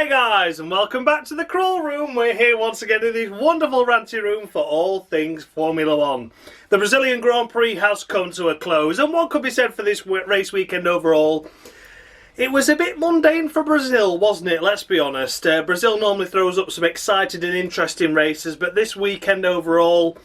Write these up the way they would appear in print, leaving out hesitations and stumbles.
Hey guys, and welcome back to the Crawl Room. We're here once again in this wonderful ranty room for all things Formula 1. The Brazilian Grand Prix has come to a close, and what could be said for this race weekend overall? It was a bit mundane for Brazil, wasn't it? Let's be honest. Brazil normally throws up some exciting and interesting races, but this weekend overall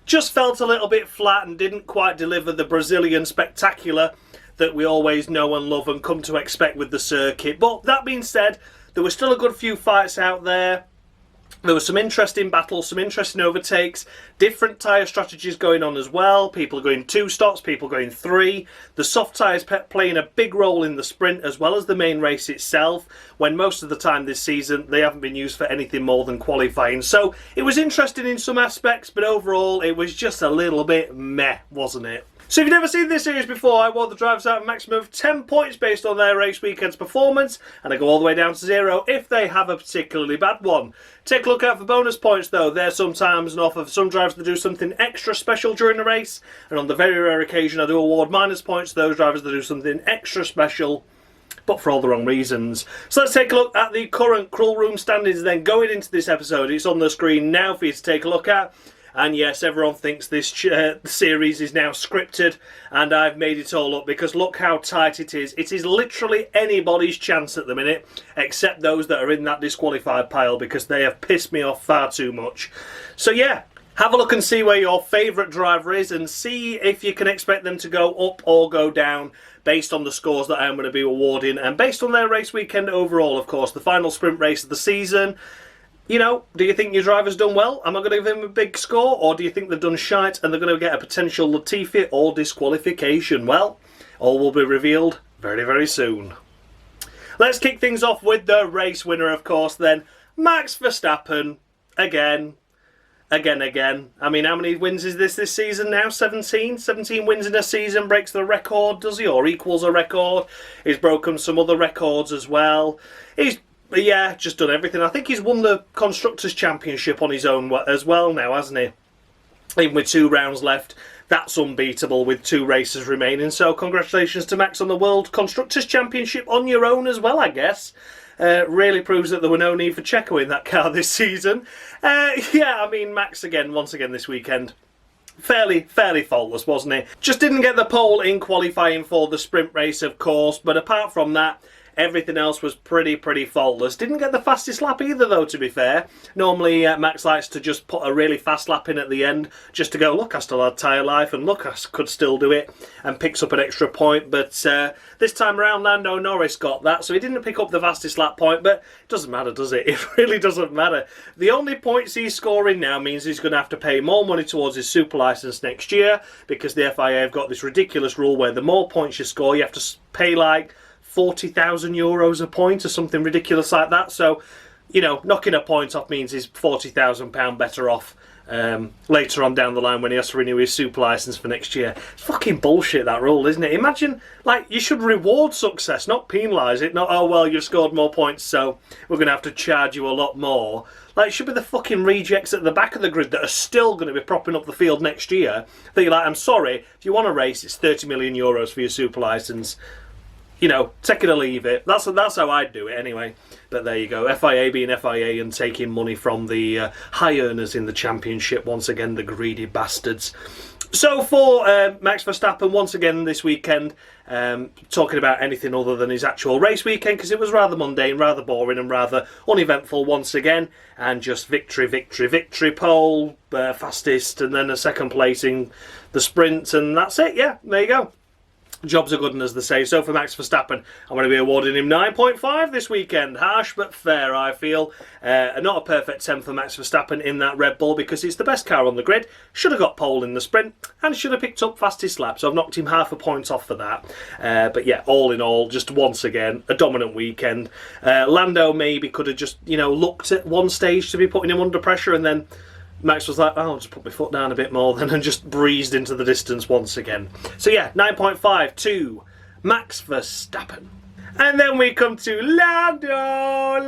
just felt a little bit flat and didn't quite deliver the Brazilian spectacular that we always know and love and come to expect with the circuit. But that being said, there were still a good few fights out there. There were some interesting battles, some interesting overtakes, different tyre strategies going on as well. People going 2 stops, people going 3. The soft tyres playing a big role in the sprint as well as the main race itself, when most of the time this season they haven't been used for anything more than qualifying. So it was interesting in some aspects, but overall it was just a little bit meh, wasn't it? So if you've never seen this series before, I award the drivers out a maximum of 10 points based on their race weekend's performance, and I go all the way down to 0 if they have a particularly bad one. Take a look out for bonus points though. They're sometimes an offer for some drivers to do something extra special during the race, and on the very rare occasion I do award minus points to those drivers that do something extra special, but for all the wrong reasons. So let's take a look at the current Crawl Room standings then going into this episode. It's on the screen now for you to take a look at. And yes, everyone thinks this series is now scripted, and I've made it all up because look how tight it is. It is literally anybody's chance at the minute, except those that are in that disqualified pile because they have pissed me off far too much. So yeah, have a look and see where your favourite driver is and see if you can expect them to go up or go down based on the scores that I'm going to be awarding and based on their race weekend overall, of course, the final sprint race of the season. You know, do you think your driver's done well? Am I going to give him a big score? Or do you think they've done shite and they're going to get a potential Latifi or disqualification? Well, all will be revealed very, very soon. Let's kick things off with the race winner, of course, then. Max Verstappen, again. I mean, how many wins is this season now? 17? 17 wins in a season, breaks the record, does he? Or equals a record. He's broken some other records as well. Yeah, just done everything. I think he's won the Constructors' Championship on his own as well now, hasn't he? Even with 2 rounds left, that's unbeatable with 2 races remaining. So congratulations to Max on the World Constructors' Championship on your own as well, I guess. Really proves that there were no need for Checo in that car this season. Yeah, I mean, Max again, once again this weekend. Fairly faultless, wasn't he? Just didn't get the pole in qualifying for the sprint race, of course, but apart from that, everything else was pretty faultless. Didn't get the fastest lap either, though, to be fair. Normally, Max likes to just put a really fast lap in at the end, just to go, look, I still had tyre life, and look, I could still do it, and picks up an extra point. But this time around, Lando Norris got that, so he didn't pick up the fastest lap point, but it doesn't matter, does it? It really doesn't matter. The only points he's scoring now means he's going to have to pay more money towards his super licence next year, because the FIA have got this ridiculous rule where the more points you score, you have to pay like 40,000 euros a point or something ridiculous like that. So, you know, knocking a point off means he's £40,000 better off later on down the line when he has to renew his super licence for next year. It's fucking bullshit, that rule, isn't it? Imagine, like, you should reward success, not penalise it. Not, oh, well, you've scored more points, so we're going to have to charge you a lot more. Like, it should be the fucking rejects at the back of the grid that are still going to be propping up the field next year. That you're like, I'm sorry, if you want to race, it's 30 million euros for your super licence. You know, take it or leave it. That's how I'd do it anyway. But there you go. FIA being FIA and taking money from the high earners in the championship. Once again, the greedy bastards. So for Max Verstappen, once again this weekend, talking about anything other than his actual race weekend, because it was rather mundane, rather boring and rather uneventful once again. And just victory, pole, fastest, and then a second place in the sprint. And that's it, yeah, there you go. Jobs are good, and as they say. So for Max Verstappen, I'm going to be awarding him 9.5 this weekend. Harsh but fair, I feel. Not a perfect 10 for Max Verstappen in that Red Bull because it's the best car on the grid. Should have got pole in the sprint and should have picked up fastest lap. So I've knocked him half a point off for that. But yeah, all in all, just once again, a dominant weekend. Lando maybe could have just, you know, looked at one stage to be putting him under pressure, and then Max was like, oh, I'll just put my foot down a bit more then, and just breezed into the distance once again. So yeah, 9.5 to Max Verstappen. And then we come to Lando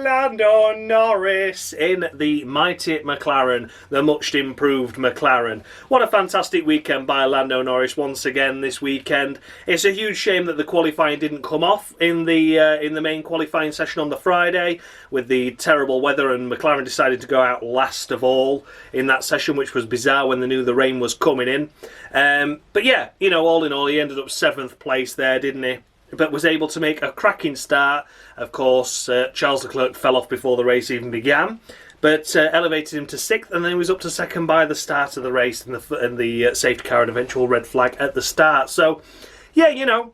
Norris in the mighty McLaren, the much improved McLaren. What a fantastic weekend by Lando Norris once again this weekend. It's a huge shame that the qualifying didn't come off in the main qualifying session on the Friday with the terrible weather, and McLaren decided to go out last of all in that session, which was bizarre when they knew the rain was coming in. But yeah, you know, all in all, he ended up 7th place there, didn't he? But was able to make a cracking start. Of course, Charles Leclerc fell off before the race even began, but elevated him to 6th, and then he was up to 2nd by the start of the race and the safety car and eventual red flag at the start. So, yeah, you know,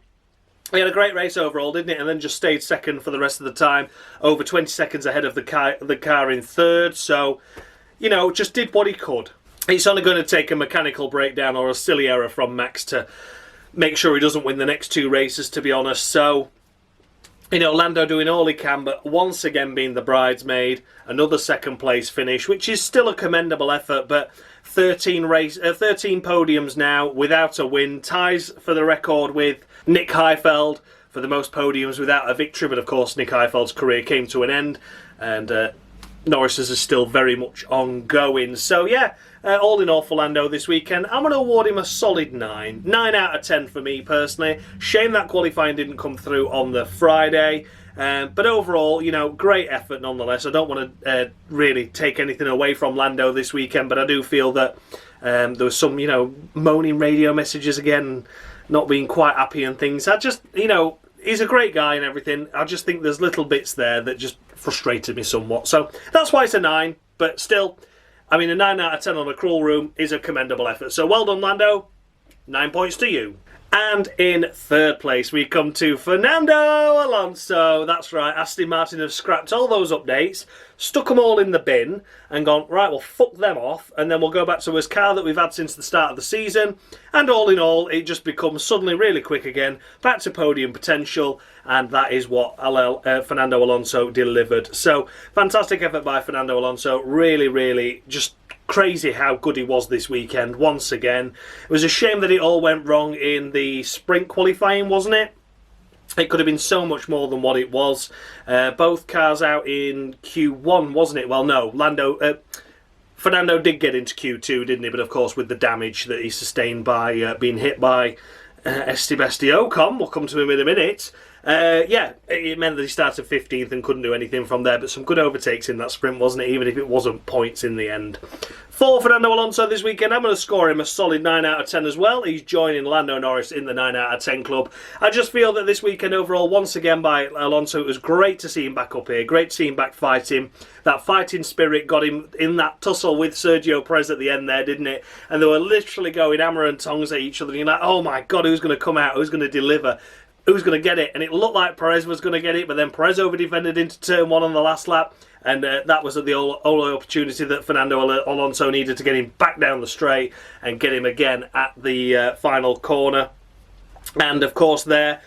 he had a great race overall, didn't it? And then just stayed 2nd for the rest of the time, over 20 seconds ahead of the car in 3rd. So, you know, just did what he could. It's only going to take a mechanical breakdown or a silly error from Max to make sure he doesn't win the next 2 races, to be honest. So, you know, Lando doing all he can, but once again being the bridesmaid. Another 2nd place finish, which is still a commendable effort, but 13 podiums now without a win. Ties for the record with Nick Heidfeld for the most podiums without a victory, but of course Nick Heifeld's career came to an end, and Norris's is still very much ongoing. So yeah, all in all for Lando this weekend, I'm going to award him a solid 9. 9 out of 10 for me personally. Shame that qualifying didn't come through on the Friday. But overall, you know, great effort nonetheless. I don't want to really take anything away from Lando this weekend, but I do feel that there was some, you know, moaning radio messages again, not being quite happy and things. I just, you know, he's a great guy and everything. I just think there's little bits there that just frustrated me somewhat. So that's why it's a 9, but still, I mean, a 9 out of 10 on a crawl room is a commendable effort. So well done, Lando. 9 points to you. And in 3rd place, we come to Fernando Alonso. That's right, Aston Martin have scrapped all those updates, stuck them all in the bin, and gone, right, well, fuck them off, and then we'll go back to his car that we've had since the start of the season. And all in all, it just becomes suddenly really quick again, back to podium potential, and that is what Fernando Alonso delivered. So, fantastic effort by Fernando Alonso. Really, really just crazy how good he was this weekend once again. It was a shame that it all went wrong in the sprint qualifying, wasn't it? It could have been so much more than what it was. Both cars out in Q1, wasn't it? Well, no, Fernando did get into Q2, didn't he? But of course, with the damage that he sustained by being hit by Esteban Ocon, we'll come to him in a minute. Yeah, it meant that he started 15th and couldn't do anything from there, but some good overtakes in that sprint, wasn't it, even if it wasn't points in the end. For Fernando Alonso this weekend, I'm going to score him a solid 9 out of 10 as well. He's joining Lando Norris in the 9 out of 10 club. I just feel that this weekend overall, once again by Alonso, it was great to see him back up here, great to see him back fighting. That fighting spirit got him in that tussle with Sergio Perez at the end there, didn't it? And they were literally going hammer and tongs at each other, and you're like, oh my God, who's going to come out, who's going to deliver? Who's going to get it? And it looked like Perez was going to get it, but then Perez over-defended into turn 1 on the last lap, and that was the only opportunity that Fernando Alonso needed to get him back down the straight and get him again at the final corner. And of course there,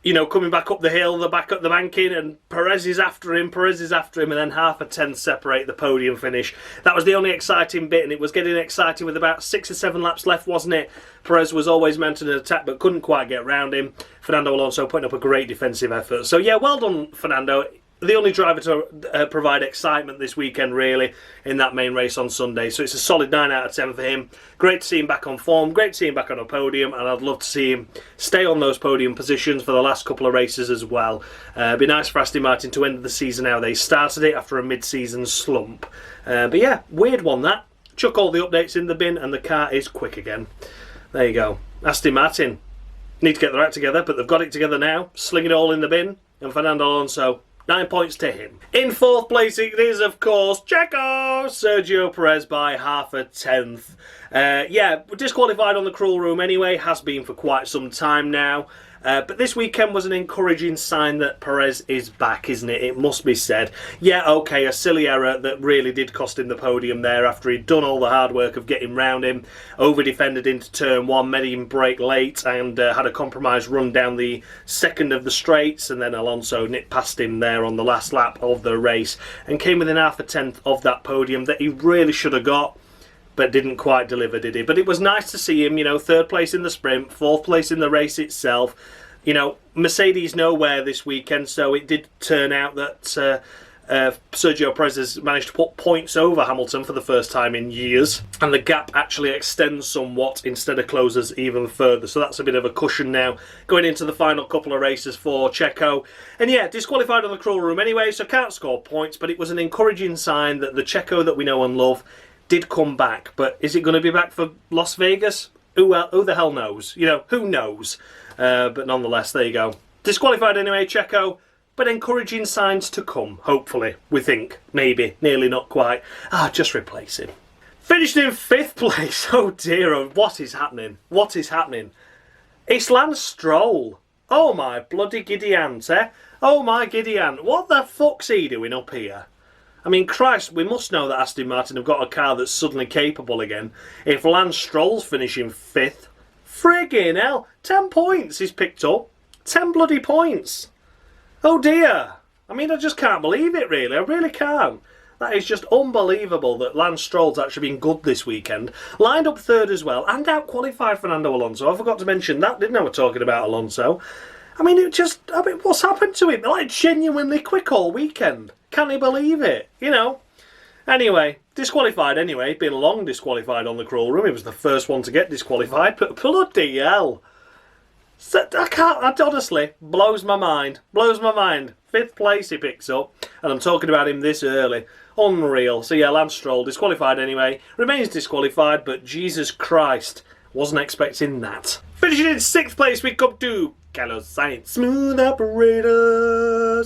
you know, coming back up the hill, back up the banking, and Perez is after him, and then half a 10 separate the podium finish. That was the only exciting bit, and it was getting exciting with about 6 or 7 laps left, wasn't it? Perez was always mounting an attack, but couldn't quite get around him. Fernando Alonso putting up a great defensive effort. So yeah, well done, Fernando. The only driver to provide excitement this weekend, really, in that main race on Sunday. So it's a solid 9 out of 10 for him. Great to see him back on form, great to see him back on a podium, and I'd love to see him stay on those podium positions for the last couple of races as well. It'd be nice for Aston Martin to end the season how they started it after a mid-season slump. But yeah, weird one that. Chuck all the updates in the bin and the car is quick again. There you go. Aston Martin need to get their act together, but they've got it together now. Sling it all in the bin, and Fernando Alonso, 9 points to him. In 4th place it is, of course, Checo Sergio Perez by half a 10th. Yeah, disqualified on the cruel room anyway, has been for quite some time now. But this weekend was an encouraging sign that Perez is back, isn't it? It must be said. Yeah, okay, a silly error that really did cost him the podium there after he'd done all the hard work of getting round him, over-defended into turn 1, made him brake late, and had a compromised run down the second of the straights, and then Alonso nipped past him there on the last lap of the race and came within half a 10th of that podium that he really should have got, but didn't quite deliver, did he? But it was nice to see him, you know, 3rd place in the sprint, 4th place in the race itself, you know, Mercedes nowhere this weekend, so it did turn out that Sergio Perez has managed to put points over Hamilton for the first time in years, and the gap actually extends somewhat instead of closes even further, so that's a bit of a cushion now going into the final couple of races for Checo. And yeah, disqualified on the cruel room anyway, so can't score points, but it was an encouraging sign that the Checo that we know and love did come back. But is it going to be back for Las Vegas? Who the hell knows? You know, who knows? But nonetheless, there you go. Disqualified anyway, Checo, but encouraging signs to come, hopefully, we think. Maybe, nearly, not quite. Just replace him. Finished in 5th place. Oh dear, what is happening? What is happening? It's Lance Stroll. Oh my bloody giddy aunt, eh? Oh my giddy aunt. What the fuck's he doing up here? I mean, Christ, we must know that Aston Martin have got a car that's suddenly capable again. If Lance Stroll's finishing 5th, friggin' hell, 10 points he's picked up. 10 bloody points. Oh dear. I mean, I just can't believe it, really. I really can't. That is just unbelievable that Lance Stroll's actually been good this weekend. Lined up 3rd as well, and out-qualified Fernando Alonso. I forgot to mention that, didn't I? We're talking about Alonso. I mean, what's happened to him? Like, genuinely quick all weekend. Can't he believe it? You know. Anyway, disqualified anyway. Been long disqualified on the cruel room. He was the first one to get disqualified. But bloody hell. I can't, honestly, blows my mind. Blows my mind. 5th place he picks up. And I'm talking about him this early. Unreal. So yeah, Lance Stroll, disqualified anyway. Remains disqualified, but Jesus Christ, wasn't expecting that. Finishing in 6th place, we come to Carlos Sainz. Smooth operator.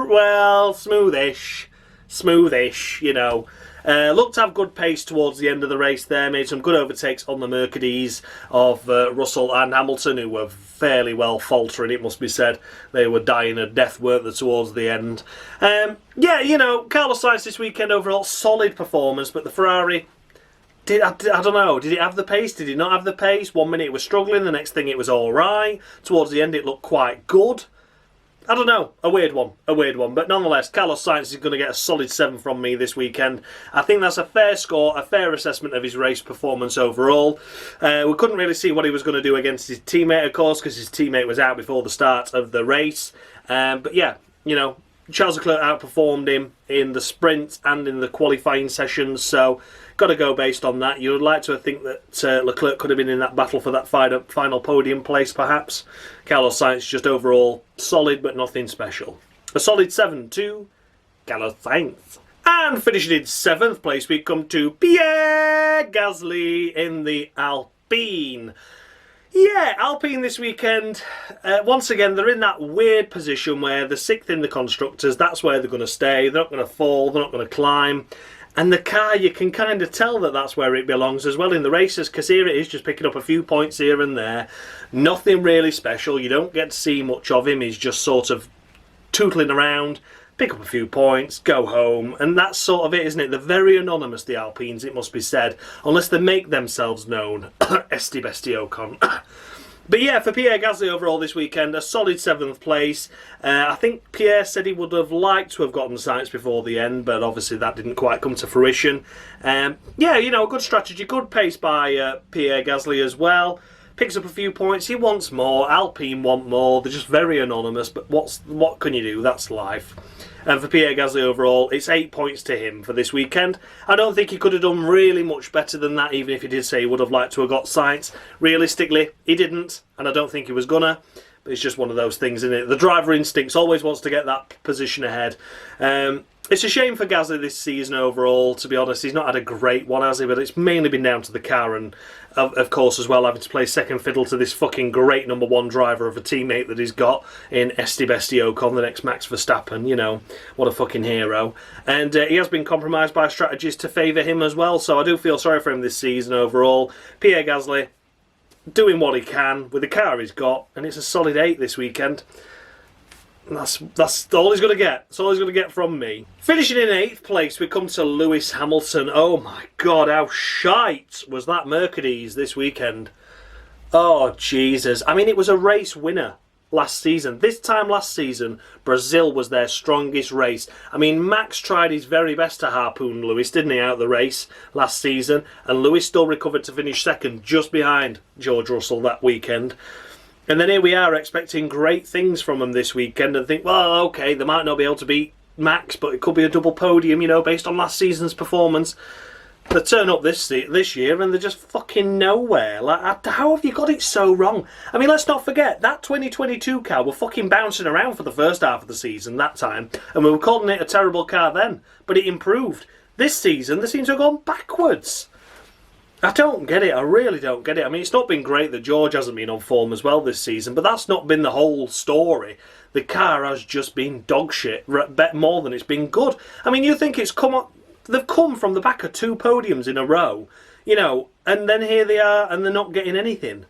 Well, smoothish. Smoothish, you know. Looked to have good pace towards the end of the race there. Made some good overtakes on the Mercedes of Russell and Hamilton, who were fairly well faltering, it must be said. They were dying a death, weren't they, towards the end. Yeah, you know, Carlos Sainz this weekend overall, solid performance, but the Ferrari, I don't know, did it have the pace? Did it not have the pace? 1 minute it was struggling, the next thing it was alright. Towards the end it looked quite good. I don't know, a weird one. But nonetheless, Carlos Sainz is going to get a solid 7 from me this weekend. I think that's a fair score, a fair assessment of his race performance overall. We couldn't really see what he was going to do against his teammate, of course, because his teammate was out before the start of the race. But yeah, you know, Charles Leclerc outperformed him in the sprint and in the qualifying sessions, so got to go based on that. You would like to think that Leclerc could have been in that battle for that final podium place, perhaps. Carlos Sainz just overall solid, but nothing special. A solid 7 to Carlos Sainz. And finishing in 7th place, we come to Pierre Gasly in the Alpine. Yeah, Alpine this weekend, once again, they're in that weird position where they're 6th in the Constructors. That's where they're going to stay. They're not going to fall. They're not going to climb. And the car, you can kind of tell that that's where it belongs as well in the races, because here it is just picking up a few points here and there. Nothing really special. You don't get to see much of him. He's just sort of tootling around, pick up a few points, go home. And that's sort of it, isn't it? They're very anonymous, the Alpines, it must be said. Unless they make themselves known. Esteban Ocon. But yeah, for Pierre Gasly overall this weekend, a solid 7th place. I think Pierre said he would have liked to have gotten Sainz before the end, but obviously that didn't quite come to fruition. Yeah, you know, good strategy, good pace by Pierre Gasly as well. Picks up a few points, he wants more, Alpine want more, they're just very anonymous, but what can you do, that's life. And for Pierre Gasly overall, it's 8 points to him for this weekend. I don't think he could have done really much better than that, even if he did say he would have liked to have got Sainz. Realistically, he didn't, and I don't think he was gonna. But it's just one of those things, isn't it? The driver instincts always wants to get that position ahead. It's a shame for Gasly this season overall, to be honest. He's not had a great one, has he? But it's mainly been down to the car and, of course, as well, having to play second fiddle to this fucking great number 1 driver of a teammate that he's got in Esteban Ocon, the next Max Verstappen. You know, what a fucking hero. And he has been compromised by strategies to favour him as well, so I do feel sorry for him this season overall. Pierre Gasly doing what he can with the car he's got, and it's a solid 8 this weekend. That's all he's going to get. That's all he's going to get from me. Finishing in 8th place, we come to Lewis Hamilton. Oh my God, how shite was that Mercedes this weekend? Oh, Jesus. I mean, it was a race winner last season. This time last season, Brazil was their strongest race. I mean, Max tried his very best to harpoon Lewis, didn't he, out of the race last season? And Lewis still recovered to finish 2nd, just behind George Russell that weekend. And then here we are expecting great things from them this weekend and think, well, okay, they might not be able to beat Max, but it could be a double podium, you know, based on last season's performance. They turn up this year and they're just fucking nowhere. Like, how have you got it so wrong? I mean, let's not forget, that 2022 car were fucking bouncing around for the first half of the season that time, and we were calling it a terrible car then, but it improved. This season, they seem to have gone backwards. I don't get it. I really don't get it. I mean, it's not been great that George hasn't been on form as well this season, but that's not been the whole story. The car has just been dog shit, more than it's been good. I mean, you think it's they've come from the back of 2 podiums in a row, you know, and then here they are and they're not getting anything.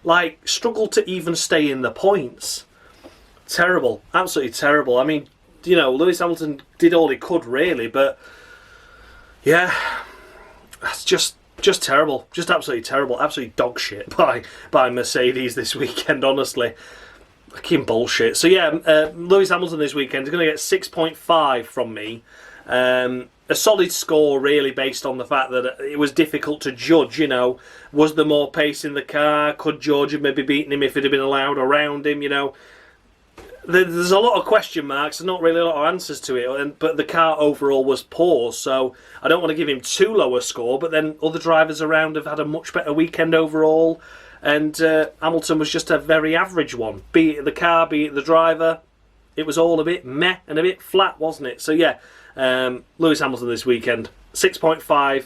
Like, struggle to even stay in the points. Terrible. Absolutely terrible. I mean, you know, Lewis Hamilton did all he could, really, but yeah, that's just terrible. Just absolutely terrible. Absolutely dog shit by Mercedes this weekend, honestly. Fucking bullshit. So yeah, Lewis Hamilton this weekend is going to get 6.5 from me. A solid score, really, based on the fact that it was difficult to judge, you know. Was there more pace in the car? Could George have maybe beaten him if it had been allowed around him, you know? There's a lot of question marks. There's not really a lot of answers to it. But the car overall was poor, so I don't want to give him too low a score. But then other drivers around have had a much better weekend overall. And Hamilton was just a very average one. Be it the car, be it the driver. It was all a bit meh and a bit flat, wasn't it? So yeah, Lewis Hamilton this weekend, 6.5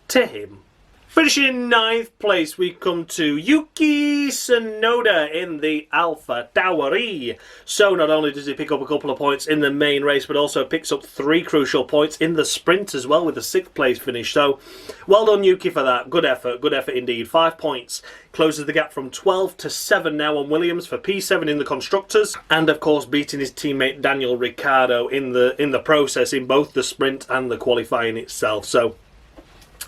to him. Finishing in 9th place, we come to Yuki Tsunoda in the Alpha Tauri. So not only does he pick up a couple of points in the main race, but also picks up 3 crucial points in the sprint as well with a 6th place finish. So well done, Yuki, for that. Good effort indeed. 5 points. Closes the gap from 12 to 7 now on Williams for P7 in the Constructors. And of course beating his teammate Daniel Ricciardo in the process in both the sprint and the qualifying itself. So,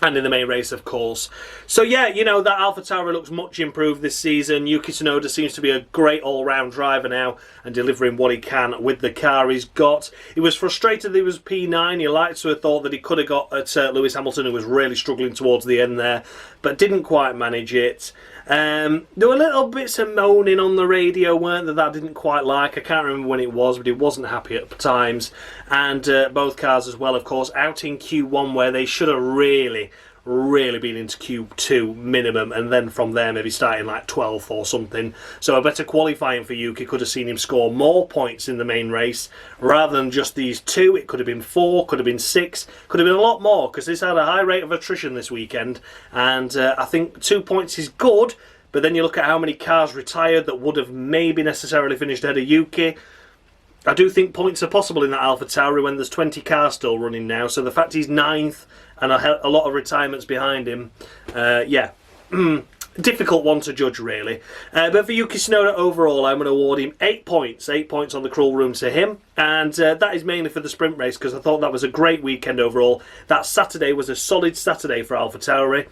and in the main race, of course. So yeah, you know, that AlphaTauri looks much improved this season. Yuki Tsunoda seems to be a great all-round driver now and delivering what he can with the car he's got. He was frustrated that he was P9. He liked to have thought that he could have got at Lewis Hamilton, who was really struggling towards the end there, but didn't quite manage it. There were little bits of moaning on the radio, weren't there, that I didn't quite like. I can't remember when it was, but he wasn't happy at times. And both cars as well, of course, out in Q1 where they should have really been into Q2 minimum, and then from there maybe starting like 12th or something. So a better qualifying for Yuki could have seen him score more points in the main race rather than just these 2. It could have been 4, could have been 6, could have been a lot more, because this had a high rate of attrition this weekend, and I think 2 points is good. But then you look at how many cars retired that would have maybe necessarily finished ahead of Yuki. I do think points are possible in that AlphaTauri when there's 20 cars still running now. So the fact he's 9th and a lot of retirements behind him, yeah, difficult one to judge, really. But for Yuki Tsunoda overall, I'm going to award him 8 points. 8 points on the crawl room to him. And that is mainly for the sprint race, because I thought that was a great weekend overall. That Saturday was a solid Saturday for AlphaTauri.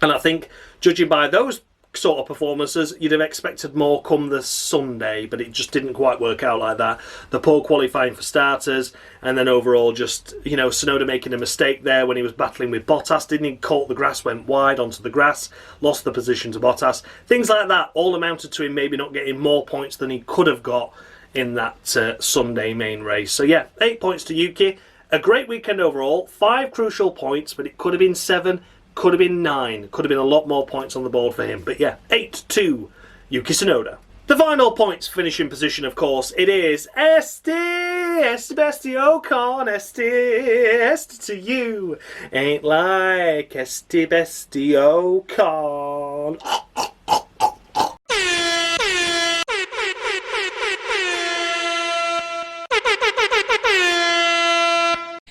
And I think, judging by those sort of performances, you'd have expected more come the Sunday, but it just didn't quite work out like that. The poor qualifying for starters, and then overall just, you know, Tsunoda making a mistake there when he was battling with Bottas. Didn't he caught the grass, went wide onto the grass, lost the position to Bottas. Things like that all amounted to him maybe not getting more points than he could have got in that Sunday main race. So yeah, 8 points to Yuki. A great weekend overall. 5 crucial points, but it could have been 7. Could have been 9. Could have been a lot more points on the board for him. But yeah, 8-2, Yuki Tsunoda. The final points finishing position, of course, it is Esteban Ocon. Este to you. Ain't like Esteban Ocon.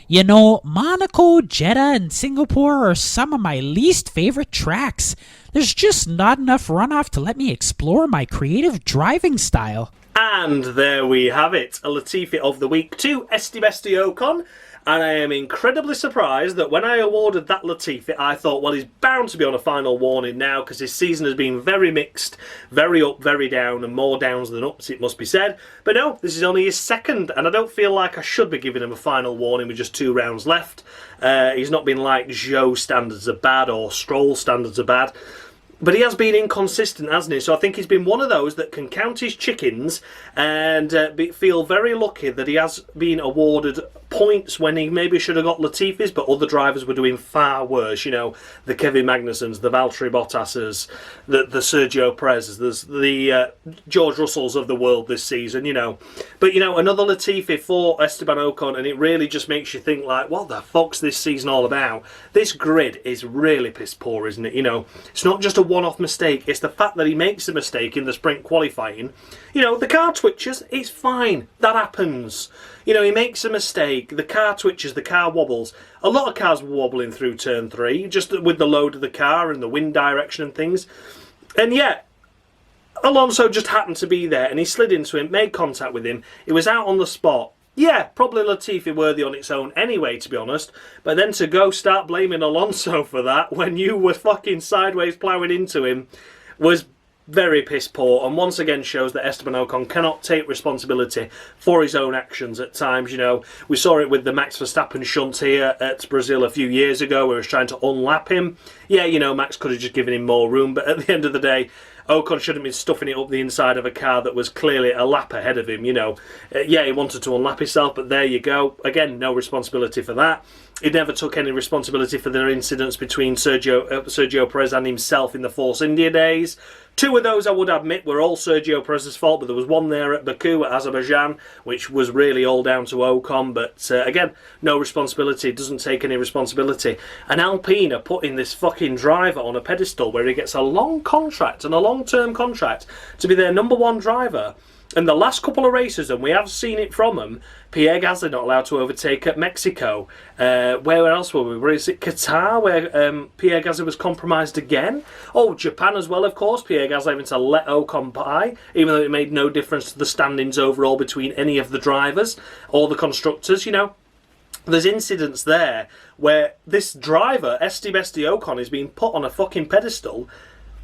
You know, Monaco, Jeddah, and Singapore are some of my least favorite tracks. There's just not enough runoff to let me explore my creative driving style. And there we have it, a Latifi of the week to Esteban Ocon. And I am incredibly surprised that when I awarded that Latifi, I thought, well, he's bound to be on a final warning now, because his season has been very mixed, very up, very down, and more downs than ups, it must be said. But no, this is only his second, and I don't feel like I should be giving him a final warning with just 2 rounds left. He's not been like Zhou standards are bad or Stroll standards are bad. But he has been inconsistent, hasn't he? So I think he's been one of those that can count his chickens and feel very lucky that he has been awarded points when he maybe should have got Latifi's, but other drivers were doing far worse. You know, the Kevin Magnusons, the Valtteri Bottas's, the Sergio Perez's, the George Russells of the world this season, you know. But, you know, another Latifi for Esteban Ocon, and it really just makes you think, like, what the fuck's this season all about? This grid is really piss poor, isn't it? You know, it's not just a one-off mistake, it's the fact that he makes a mistake in the sprint qualifying. You know, the car twitches, it's fine, that happens. You know, he makes a mistake, the car twitches, the car wobbles. A lot of cars were wobbling through turn 3, just with the load of the car and the wind direction and things. And yet, Alonso just happened to be there and he slid into him, made contact with him, he was out on the spot. Yeah, probably Latifi worthy on its own anyway, to be honest. But then to go start blaming Alonso for that when you were fucking sideways ploughing into him was very piss poor, and once again shows that Esteban Ocon cannot take responsibility for his own actions at times. You know, we saw it with the Max Verstappen shunt here at Brazil a few years ago where he was trying to unlap him. Yeah, you know, Max could have just given him more room, but at the end of the day, Ocon shouldn't be stuffing it up the inside of a car that was clearly a lap ahead of him, you know. Yeah, he wanted to unlap himself, but there you go. Again, no responsibility for that. He never took any responsibility for the incidents between Sergio Perez and himself in the Force India days. 2 of those, I would admit, were all Sergio Perez's fault, but there was one there at Baku, at Azerbaijan, which was really all down to Ocon. But again, no responsibility, doesn't take any responsibility. And Alpine are putting this fucking driver on a pedestal where he gets a long contract and a long-term contract to be their number 1 driver. And the last couple of races, and we have seen it from them, Pierre Gasly not allowed to overtake at Mexico. Where else were we? Where is it? Qatar, where Pierre Gasly was compromised again. Oh, Japan as well, of course. Pierre Gasly having to let Ocon by, even though it made no difference to the standings overall between any of the drivers or the constructors, you know. There's incidents there where this driver, Esteban Ocon, is being put on a fucking pedestal.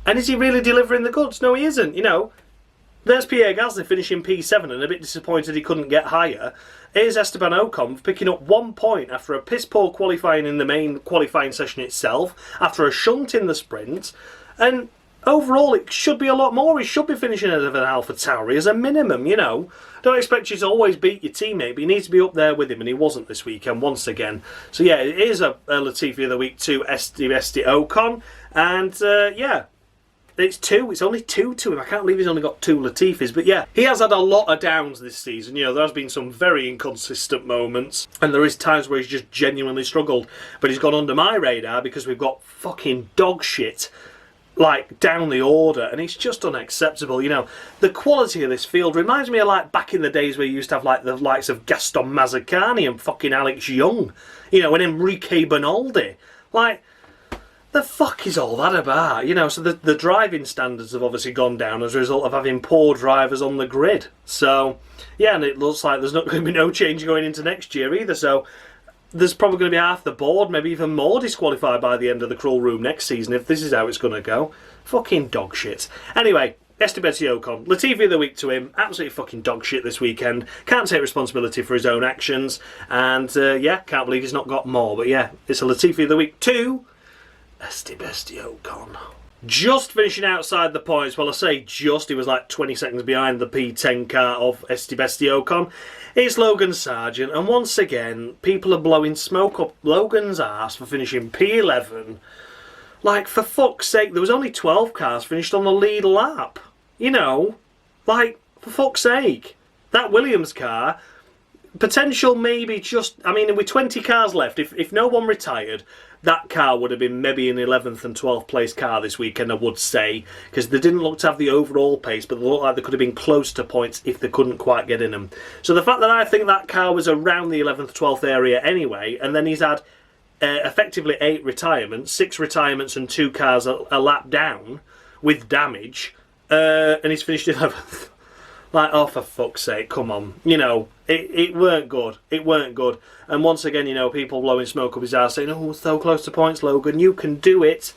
And is he really delivering the goods? No, he isn't, you know. There's Pierre Gasly finishing P7 and a bit disappointed he couldn't get higher. Here's Esteban Ocon picking up 1 point after a piss-poor qualifying in the main qualifying session itself, after a shunt in the sprint, and overall it should be a lot more. He should be finishing ahead of an AlphaTauri as a minimum, you know. Don't expect you to always beat your teammate, but you need to be up there with him, and he wasn't this weekend once again. So yeah, it is a Latifi of the week to Esteban Ocon, and yeah. It's 2. It's only 2 to him. I can't believe he's only got 2 Latifis. But yeah, he has had a lot of downs this season. You know, there has been some very inconsistent moments. And there is times where he's just genuinely struggled. But he's gone under my radar because we've got fucking dog shit, like, down the order. And it's just unacceptable. You know, the quality of this field reminds me of, like, back in the days where you used to have, like, the likes of Gaston Mazzacani and fucking Alex Young. You know, and Enrique Bernaldi. Like, the fuck is all that about? You know, so the driving standards have obviously gone down as a result of having poor drivers on the grid. So, yeah, and it looks like there's not going to be no change going into next year either. So, there's probably going to be half the board, maybe even more disqualified by the end of the crawl room next season if this is how it's going to go. Fucking dog shit. Anyway, Esteban Ocon, Latifi of the week to him, absolutely fucking dog shit this weekend. Can't take responsibility for his own actions. And, yeah, can't believe he's not got more. But, yeah, it's a Latifi of the week too. Esteban Ocon. Just finishing outside the points. Well, I say just. He was like 20 seconds behind the P10 car of Esteban Ocon. It's Logan Sargeant. And once again, people are blowing smoke up Logan's arse for finishing P11. Like, for fuck's sake, there was only 12 cars finished on the lead lap. You know, like, for fuck's sake. That Williams car, potential maybe just... I mean, with 20 cars left, if no one retired, that car would have been maybe an 11th and 12th place car this weekend, I would say, because they didn't look to have the overall pace, but they looked like they could have been close to points if they couldn't quite get in them. So the fact that I think that car was around the 11th, 12th area anyway, and then he's had effectively 8 retirements, 6 retirements and 2 cars a lap down with damage, and he's finished 11th. Like, oh, for fuck's sake, come on. You know, it weren't good. It weren't good. And once again, you know, people blowing smoke up his ass saying, oh, so close to points, Logan, you can do it.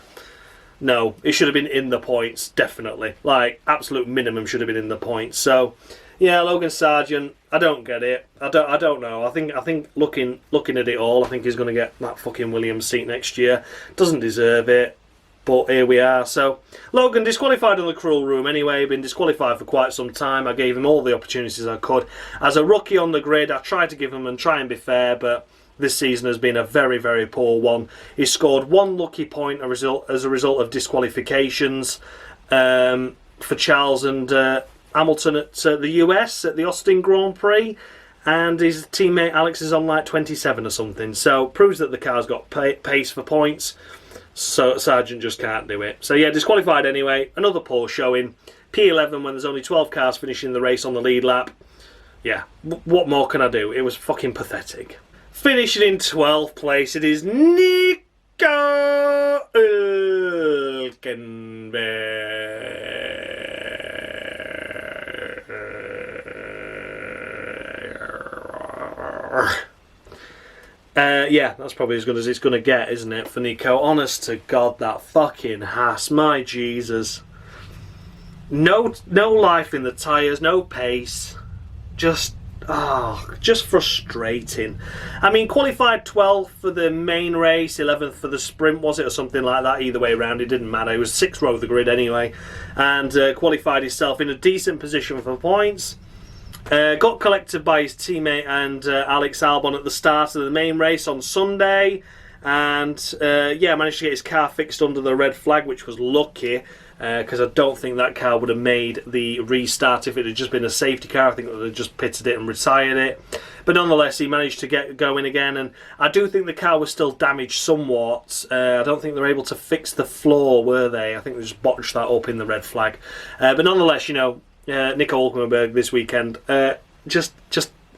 No, it should have been in the points, definitely. Like, absolute minimum should have been in the points. So, yeah, Logan Sargeant, I don't get it. I don't know. I think looking at it all, I think he's going to get that fucking Williams seat next year. Doesn't deserve it. But here we are. So, Logan disqualified in the cruel room anyway. Been disqualified for quite some time. I gave him all the opportunities I could. As a rookie on the grid, I tried to give him and try and be fair, but this season has been a very, very poor one. He scored one lucky point as a result of disqualifications for Charles and Hamilton at the US at the Austin Grand Prix. And his teammate Alex is on like 27 or something. So, proves that the car's got pace for points. So Sargeant just can't do it. So yeah, disqualified anyway. Another poor showing. P11 when there's only 12 cars finishing the race on the lead lap. Yeah, what more can I do? It was fucking pathetic. Finishing in 12th place, it is Nico Hulkenberg. Yeah, that's probably as good as it's going to get, isn't it, for Nico? Honest to God, that fucking Haas, my Jesus. No life in the tyres, no pace. Just frustrating. I mean, qualified 12th for the main race, 11th for the sprint, was it, or something like that? Either way around, it didn't matter. He was 6th row of the grid anyway, and qualified himself in a decent position for points. Got collected by his teammate and Alex Albon at the start of the main race on Sunday, and yeah, managed to get his car fixed under the red flag, which was lucky, because I don't think that car would have made the restart if it had just been a safety car. I think they would have just pitted it and retired it. But nonetheless, he managed to get going again, and I do think the car was still damaged somewhat. I don't think they were able to fix the floor, were they? I think they just botched that up in the red flag. But nonetheless, you know, Nico Hulkenberg this weekend, just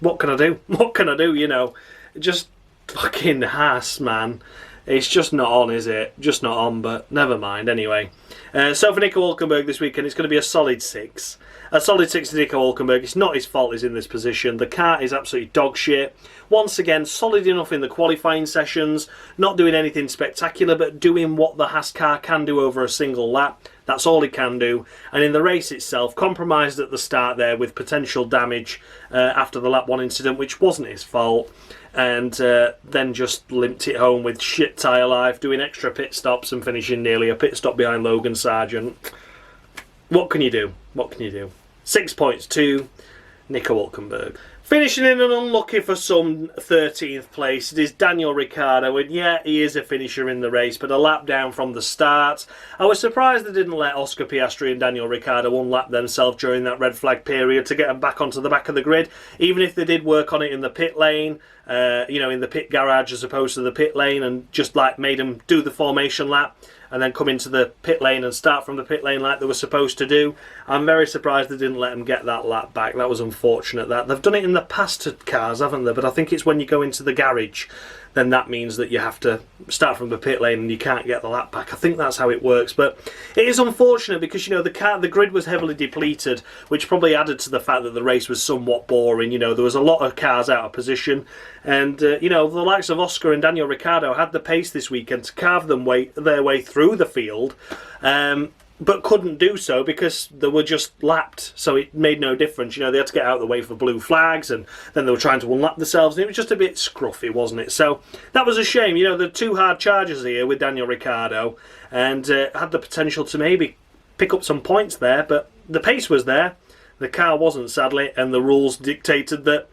what can I do? What can I do, you know? Just fucking Haas, man. It's just not on, is it? Just not on, but never mind, anyway. So for Nico Hulkenberg this weekend, it's going to be a solid 6. A solid 6 to Nico Hulkenberg. It's not his fault he's in this position. The car is absolutely dog shit. Once again, solid enough in the qualifying sessions. Not doing anything spectacular, but doing what the Haas car can do over a single lap. That's all he can do. And in the race itself, compromised at the start there with potential damage after the lap 1 incident, which wasn't his fault. And then just limped it home with shit tyre life, doing extra pit stops and finishing nearly a pit stop behind Logan Sargeant. What can you do? What can you do? 6 points to Nico Hulkenberg. Finishing in an unlucky for some 13th place, it is Daniel Ricciardo, and yeah, he is a finisher in the race, but a lap down from the start. I was surprised they didn't let Oscar Piastri and Daniel Ricciardo unlap themselves during that red flag period to get them back onto the back of the grid, even if they did work on it in the pit lane, you know, in the pit garage as opposed to the pit lane, and just like made them do the formation lap and then come into the pit lane and start from the pit lane like they were supposed to do. I'm very surprised they didn't let them get that lap back. That was unfortunate. That they've done it in the past to cars, haven't they? But I think it's when you go into the garage, then that means that you have to start from the pit lane and you can't get the lap back. I think that's how it works. But it is unfortunate because, you know, the grid was heavily depleted, which probably added to the fact that the race was somewhat boring. You know, there was a lot of cars out of position. And, you know, the likes of Oscar and Daniel Ricciardo had the pace this weekend to carve their way through the field, but couldn't do so because they were just lapped, so it made no difference. You know, they had to get out of the way for blue flags, and then they were trying to unlap themselves, and it was just a bit scruffy, wasn't it? So that was a shame. You know, the two hard charges here with Daniel Ricciardo, and had the potential to maybe pick up some points there, but the pace was there, the car wasn't, sadly, and the rules dictated that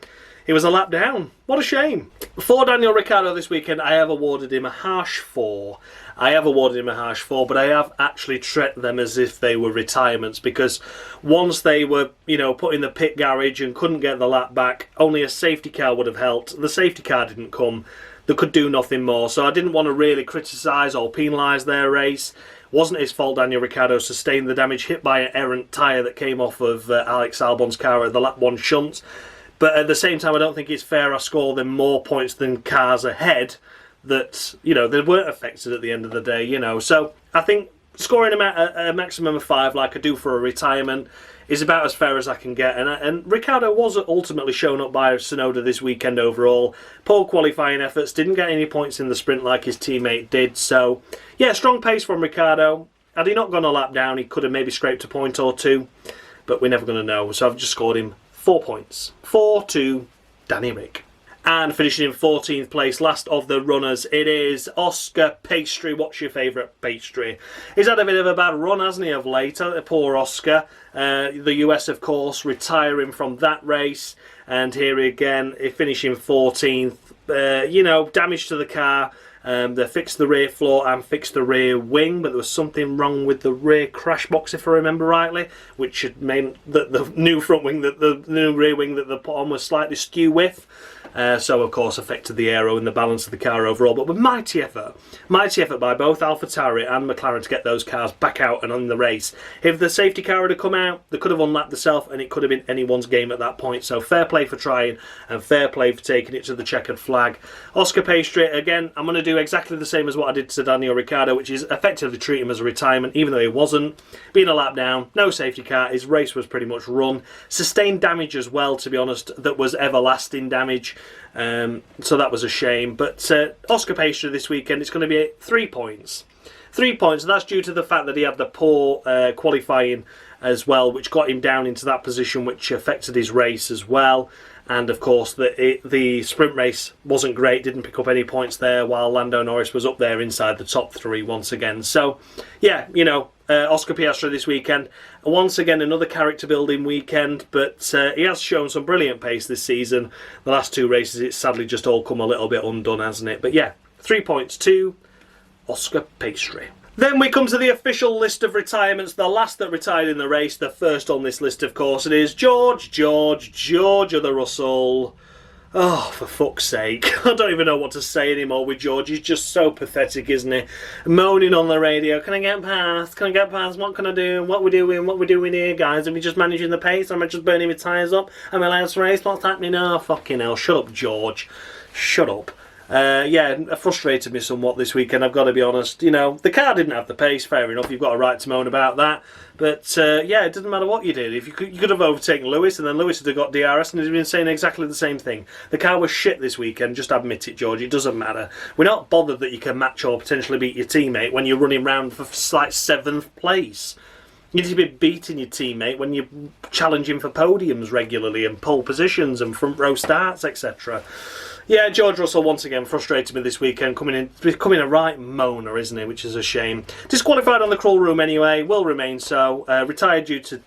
he was a lap down. What a shame. For Daniel Ricciardo this weekend, I have awarded him a harsh 4. But I have actually treated them as if they were retirements, because once they were, you know, put in the pit garage and couldn't get the lap back, only a safety car would have helped. The safety car didn't come. They could do nothing more. So I didn't want to really criticise or penalise their race. Wasn't his fault Daniel Ricciardo sustained the damage, hit by an errant tyre that came off of Alex Albon's car at the lap 1 shunt. But at the same time, I don't think it's fair I score them more points than cars ahead that, you know, they weren't affected at the end of the day, you know. So I think scoring a maximum of 5 like I do for a retirement is about as fair as I can get. And Ricciardo was ultimately shown up by Tsunoda this weekend overall. Poor qualifying efforts, didn't get any points in the sprint like his teammate did. So, yeah, strong pace from Ricciardo. Had he not gone a lap down, he could have maybe scraped a point or two, but we're never going to know. So I've just scored him 4 points. 4 to Danny Rick. And finishing in 14th place, last of the runners, it is Oscar Piastri. What's your favourite pastry? He's had a bit of a bad run, hasn't he, of late? Poor Oscar. The US, of course, retiring from that race. And here again, finishing 14th. Damage to the car. They fixed the rear floor and fixed the rear wing, but there was something wrong with the rear crash box, if I remember rightly, which had meant that the new front wing, the new rear wing that they put on was slightly skew with. So, of course, affected the aero and the balance of the car overall. But with mighty effort by both AlphaTauri and McLaren to get those cars back out and on the race. If the safety car had come out, they could have unlapped themselves and it could have been anyone's game at that point. So, fair play for trying and fair play for taking it to the checkered flag. Oscar Piastri, again, I'm going to do exactly the same as what I did to Daniel Ricciardo, which is effectively treat him as a retirement, even though he wasn't. Being a lap down, no safety car, his race was pretty much run. Sustained damage as well, to be honest, that was everlasting damage. So that was a shame. But Oscar Piastri this weekend, it's going to be 3 points. 3 points, and that's due to the fact that he had the poor qualifying as well, which got him down into that position, which affected his race as well. And of course, the sprint race wasn't great, didn't pick up any points there, while Lando Norris was up there inside the top 3 once again. So, yeah, Oscar Piastri this weekend. Once again, another character building weekend, but he has shown some brilliant pace this season. The last 2 races, it's sadly just all come a little bit undone, hasn't it? But yeah, 3 points to Oscar Piastri. Then we come to the official list of retirements. The last that retired in the race, the first on this list, of course, it is George of the Russell. Oh, for fuck's sake. I don't even know what to say anymore with George. He's just so pathetic, isn't he? Moaning on the radio. Can I get past? Can I get past? What can I do? What we doing? What we doing here, guys? Are we just managing the pace? Am I just burning my tyres up? Am I last race? What's happening? Oh, fucking hell. Shut up, George. Shut up. It frustrated me somewhat this weekend, I've got to be honest. The car didn't have the pace, fair enough, you've got a right to moan about that. But, it doesn't matter what you did. If you could have overtaken Lewis, and then Lewis would have got DRS, and he'd been saying exactly the same thing. The car was shit this weekend, just admit it, George, it doesn't matter. We're not bothered that you can match or potentially beat your teammate when you're running round for, 7th place. You need to be beating your teammate when you're challenging for podiums regularly and pole positions and front row starts, etc. Yeah, George Russell once again frustrated me this weekend, becoming a right moaner, isn't he? Which is a shame. Disqualified on the cruel room anyway, will remain so. Retired due to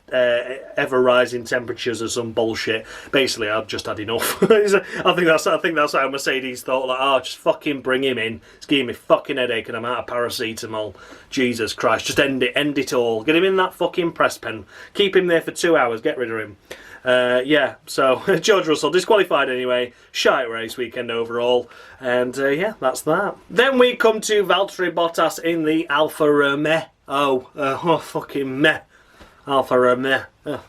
ever rising temperatures or some bullshit. Basically, I've just had enough. I think that's how Mercedes thought. Just fucking bring him in. It's giving me fucking headache and I'm out of paracetamol. Jesus Christ, just end it all. Get him in that fucking press pen. Keep him there for 2 hours. Get rid of him. So George Russell disqualified anyway. Shite race weekend overall. And that's that. Then we come to Valtteri Bottas in the Alfa Romeo. Fucking meh. Alfa Romeo. Oh,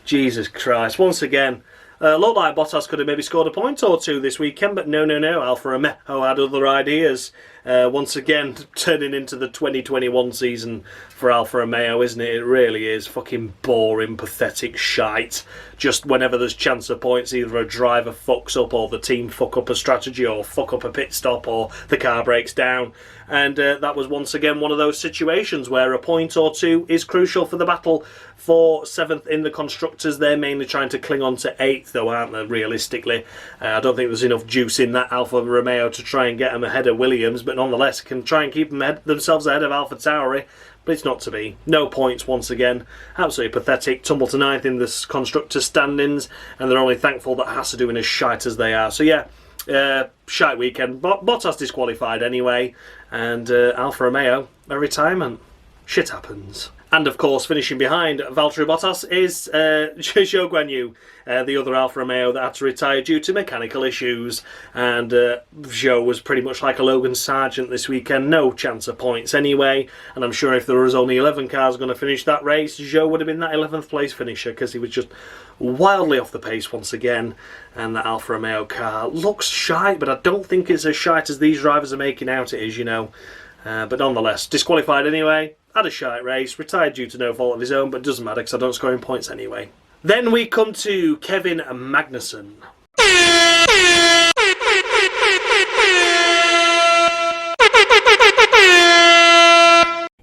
Jesus Christ. Once again, looked like Bottas could have maybe scored a point or 2 this weekend, but no. Alfa Romeo had other ideas. Once again, turning into the 2021 season for Alfa Romeo, isn't it? It really is. Fucking boring, pathetic shite. Just whenever there's chance of points, either a driver fucks up or the team fuck up a strategy or fuck up a pit stop or the car breaks down. And that was once again one of those situations where a point or 2 is crucial for the battle for 7th in the Constructors. They're mainly trying to cling on to 8th, though, aren't they, realistically? I don't think there's enough juice in that Alfa Romeo to try and get them ahead of Williams, but nonetheless can try and keep themselves ahead of AlphaTauri. But it's not to be. No points once again. Absolutely pathetic. Tumble to 9th in the Constructors standings, and they're only thankful that Haas are doing as shite as they are. So yeah, shite weekend. Bottas disqualified anyway, and Alfa Romeo a retirement. Shit happens. And of course, finishing behind Valtteri Bottas is Zhou Guanyu, the other Alfa Romeo that had to retire due to mechanical issues. And Zhou was pretty much like a Logan Sargeant this weekend, no chance of points anyway. And I'm sure if there was only 11 cars going to finish that race, Zhou would have been that 11th place finisher because he was just wildly off the pace once again. And that Alfa Romeo car looks shite, but I don't think it's as shite as these drivers are making out it is, But nonetheless, disqualified anyway. Had a shite race, retired due to no fault of his own, but doesn't matter because I don't score in points anyway. Then we come to Kevin Magnuson.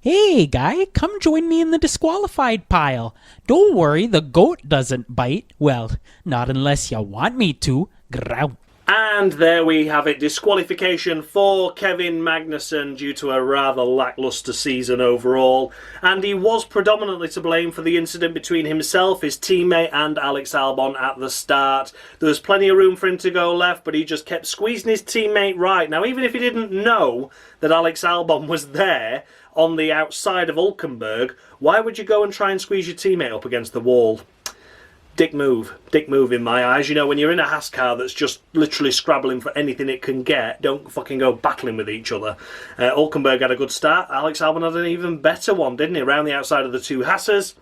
Hey, guy, come join me in the disqualified pile. Don't worry, the goat doesn't bite. Well, not unless you want me to. Growl. And there we have it, disqualification for Kevin Magnuson due to a rather lacklustre season overall. And he was predominantly to blame for the incident between himself, his teammate and Alex Albon at the start. There was plenty of room for him to go left, but he just kept squeezing his teammate right. Now, even if he didn't know that Alex Albon was there on the outside of Hulkenberg, why would you go and try and squeeze your teammate up against the wall? Dick move in my eyes. You know, when you're in a Haas car that's just literally scrabbling for anything it can get, don't fucking go battling with each other. Hulkenberg had a good start. Alex Albon had an even better one, didn't he? Around the outside of the two Haasers.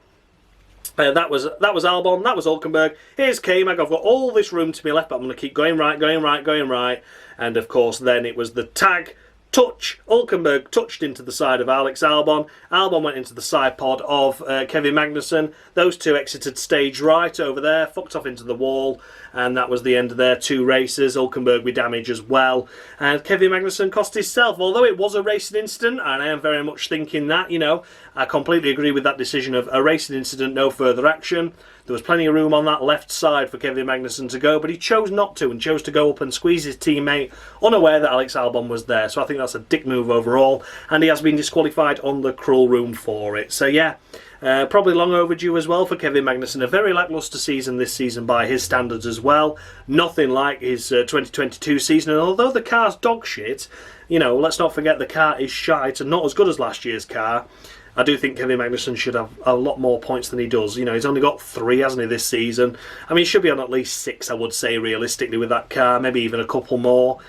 That was Albon, that was Hulkenberg. Here's K-Mag. I've got all this room to my left, but I'm going to keep going right. And of course, then it was the tag. Touch. Hulkenberg touched into the side of Alex Albon. Albon went into the side pod of Kevin Magnuson. Those two exited stage right over there, fucked off into the wall, and that was the end of their two races. Hulkenberg with damage as well. And Kevin Magnuson cost himself, although it was a racing incident, and I am very much thinking that, you know, I completely agree with that decision of a racing incident, no further action. There was plenty of room on that left side for Kevin Magnuson to go, but he chose not to and chose to go up and squeeze his teammate, unaware that Alex Albon was there. So I think that's a dick move overall, and he has been disqualified on the cruel room for it. So yeah, probably long overdue as well for Kevin Magnuson. A very lacklustre season this season by his standards as well. Nothing like his 2022 season, and although the car's dog shit, you know, let's not forget the car is shite and not as good as last year's car. I do think Kevin Magnuson should have a lot more points than he does. You know, he's only got 3, hasn't he, this season? I mean, he should be on at least 6, I would say, realistically, with that car. Maybe even a couple more.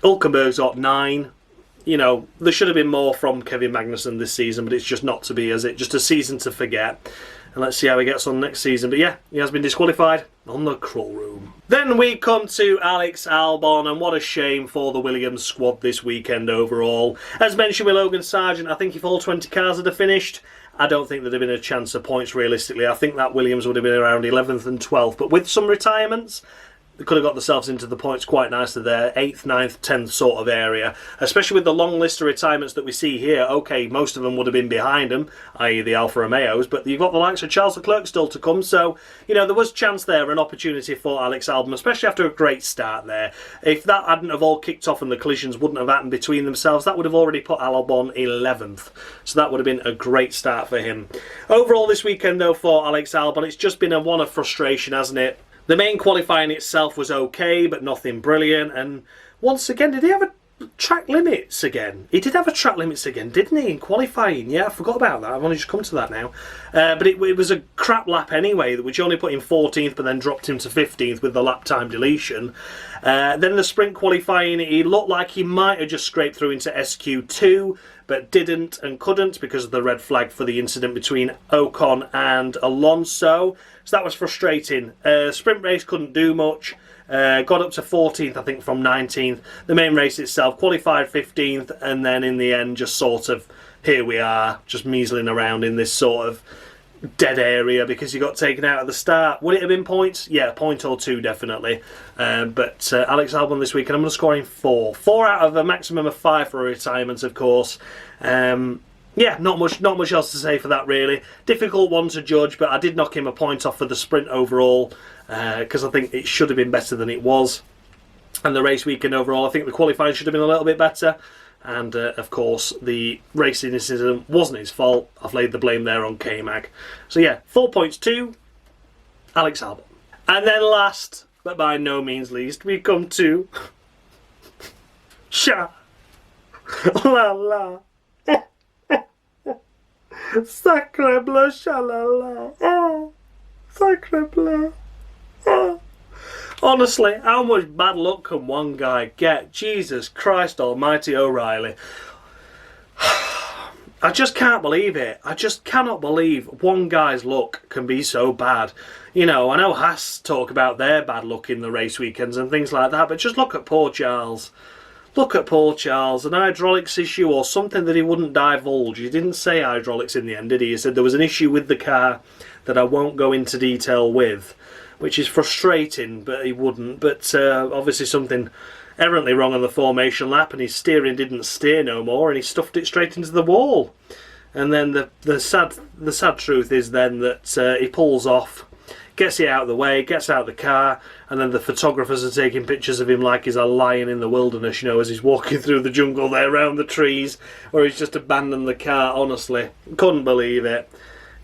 Hulkenberg's got 9. You know, there should have been more from Kevin Magnuson this season, but it's just not to be, is it? Just a season to forget. And let's see how he gets on next season. But yeah, he has been disqualified on the crawl room. Then we come to Alex Albon, and what a shame for the Williams squad this weekend overall. As mentioned with Logan Sargeant, I think if all 20 cars had finished, I don't think there'd have been a chance of points realistically. I think that Williams would have been around 11th and 12th. But with some retirements, they could have got themselves into the points quite nicely there, 8th, 9th, 10th sort of area. Especially with the long list of retirements that we see here. Okay, most of them would have been behind them, i.e. the Alfa Romeos, but you've got the likes of Charles Leclerc still to come, so, you know, there was chance there, an opportunity for Alex Albon, especially after a great start there. If that hadn't have all kicked off and the collisions wouldn't have happened between themselves, that would have already put Albon 11th. So that would have been a great start for him. Overall this weekend, though, for Alex Albon, it's just been a one of frustration, hasn't it? The main qualifying itself was okay, but nothing brilliant. And once again, did he have a track limits again? He did have a track limits again, didn't he, in qualifying? Yeah, I forgot about that. I've only just come to that now. But it was a crap lap anyway, which only put him 14th, but then dropped him to 15th with the lap time deletion. Then the sprint qualifying, he looked like he might have just scraped through into SQ2, but didn't and couldn't because of the red flag for the incident between Ocon and Alonso. So that was frustrating. Sprint race couldn't do much. Got up to 14th, I think, from 19th. The main race itself qualified 15th, and then in the end, just sort of, here we are, just measling around in this sort of dead area because you got taken out at the start. Would it have been points? Yeah, a point or two, definitely. But Alex Albon this week, and I'm going to score him 4. 4 out of a maximum of 5 for a retirement, of course. Yeah, not much else to say for that, really. Difficult one to judge, but I did knock him a point off for the sprint overall because I think it should have been better than it was. And the race weekend overall, I think the qualifying should have been a little bit better. And, of course, the racing incident wasn't his fault. I've laid the blame there on K-Mag. So, yeah, 4 points to Alex Albon. And then last, but by no means least, we come to Sha La La. Sacre bleu, shalala. Oh, sacre bleu. Oh. Honestly, how much bad luck can one guy get? Jesus Christ almighty O'Reilly. I just can't believe it. I just cannot believe one guy's luck can be so bad. You know, I know Haas talk about their bad luck in the race weekends and things like that, but just look at poor Charles. Look at poor Charles, an hydraulics issue or something that he wouldn't divulge. He didn't say hydraulics in the end, did he? He said there was an issue with the car that I won't go into detail with, which is frustrating, but he wouldn't. But obviously something errantly wrong on the formation lap, and his steering didn't steer no more, and he stuffed it straight into the wall. And then the sad truth is then that he pulls off, gets it out of the way, gets out of the car, and then the photographers are taking pictures of him like he's a lion in the wilderness, you know, as he's walking through the jungle there around the trees, or he's just abandoned the car. Honestly, couldn't believe it.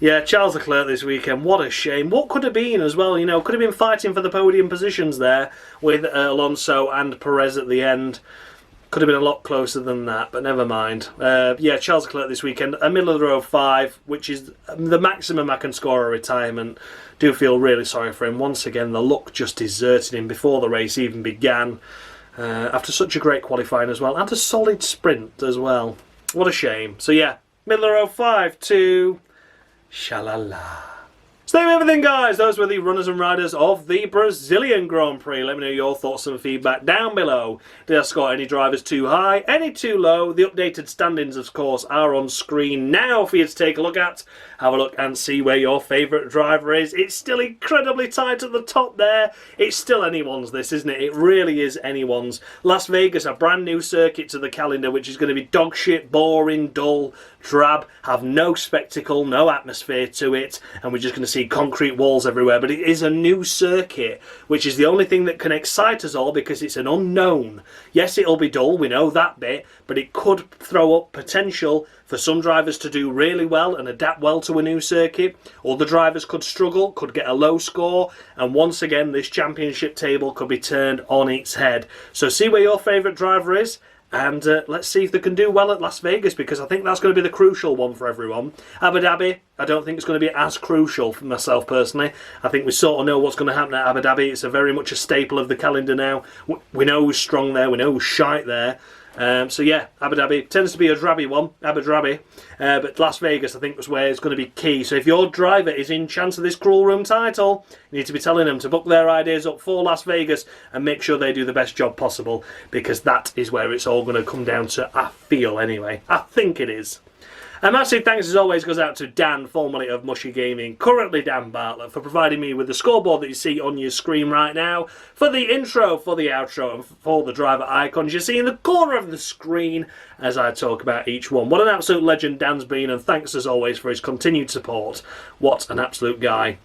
Yeah, Charles Leclerc this weekend, what a shame. What could have been as well, you know, could have been fighting for the podium positions there with Alonso and Perez at the end. Could have been a lot closer than that, but never mind. Yeah, Charles Leclerc this weekend, a middle of the road 5, which is the maximum I can score a retirement. Do feel really sorry for him. Once again, the luck just deserted him before the race even began. After such a great qualifying as well, and a solid sprint as well. What a shame. So yeah, middle of the road 5 to Shalala. So there we have everything, guys. Those were the runners and riders of the Brazilian Grand Prix. Let me know your thoughts and feedback down below. Did I score any drivers too high, any too low? The updated standings, of course, are on screen now for you to take a look at. Have a look and see where your favourite driver is. It's still incredibly tight at the top there. It's still anyone's, this, isn't it? It really is anyone's. Las Vegas, a brand new circuit to the calendar, which is going to be dog shit, boring, dull, drab, have no spectacle, no atmosphere to it, and we're just going to see concrete walls everywhere. But it is a new circuit, which is the only thing that can excite us all because it's an unknown. Yes, it'll be dull, we know that bit, but it could throw up potential for some drivers to do really well and adapt well to a new circuit. Other drivers could struggle, could get a low score, and once again this championship table could be turned on its head. So see where your favourite driver is, and let's see if they can do well at Las Vegas, because I think that's going to be the crucial one for everyone. Abu Dhabi, I don't think it's going to be as crucial for myself personally. I think we sort of know what's going to happen at Abu Dhabi. It's a very much a staple of the calendar now. We know who's strong there, we know who's shite there. So yeah, Abu Dhabi tends to be a drabby one, Abu Dhabi, but Las Vegas I think was where it's going to be key. So if your driver is in chance of this Cruel Room title, you need to be telling them to book their ideas up for Las Vegas and make sure they do the best job possible, because that is where it's all going to come down to, I feel anyway. I think it is. A massive thanks as always goes out to Dan, formerly of Mushy Gaming, currently Dan Bartlett, for providing me with the scoreboard that you see on your screen right now, for the intro, for the outro, and for the driver icons you see in the corner of the screen as I talk about each one. What an absolute legend Dan's been, and thanks as always for his continued support. What an absolute guy.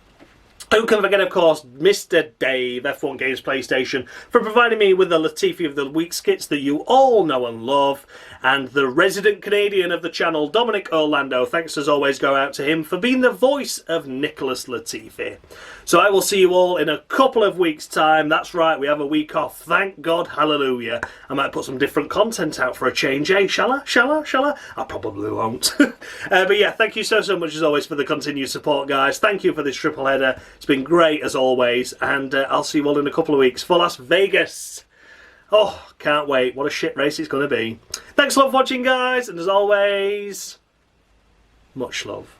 Who can forget, of course, Mr. Dave, F1 Games PlayStation, for providing me with the Latifi of the Week skits that you all know and love, and the resident Canadian of the channel, Dominic Orlando. Thanks as always go out to him for being the voice of Nicholas Latifi. So I will see you all in a couple of weeks' time. That's right, we have a week off. Thank God, hallelujah. I might put some different content out for a change, eh? Shall I? Shall I? Shall I? I probably won't. But yeah, thank you so much as always for the continued support, guys. Thank you for this triple header. It's been great as always, and I'll see you all in a couple of weeks for Las Vegas. Oh, can't wait. What a shit race it's going to be. Thanks a lot for watching, guys, and as always, much love.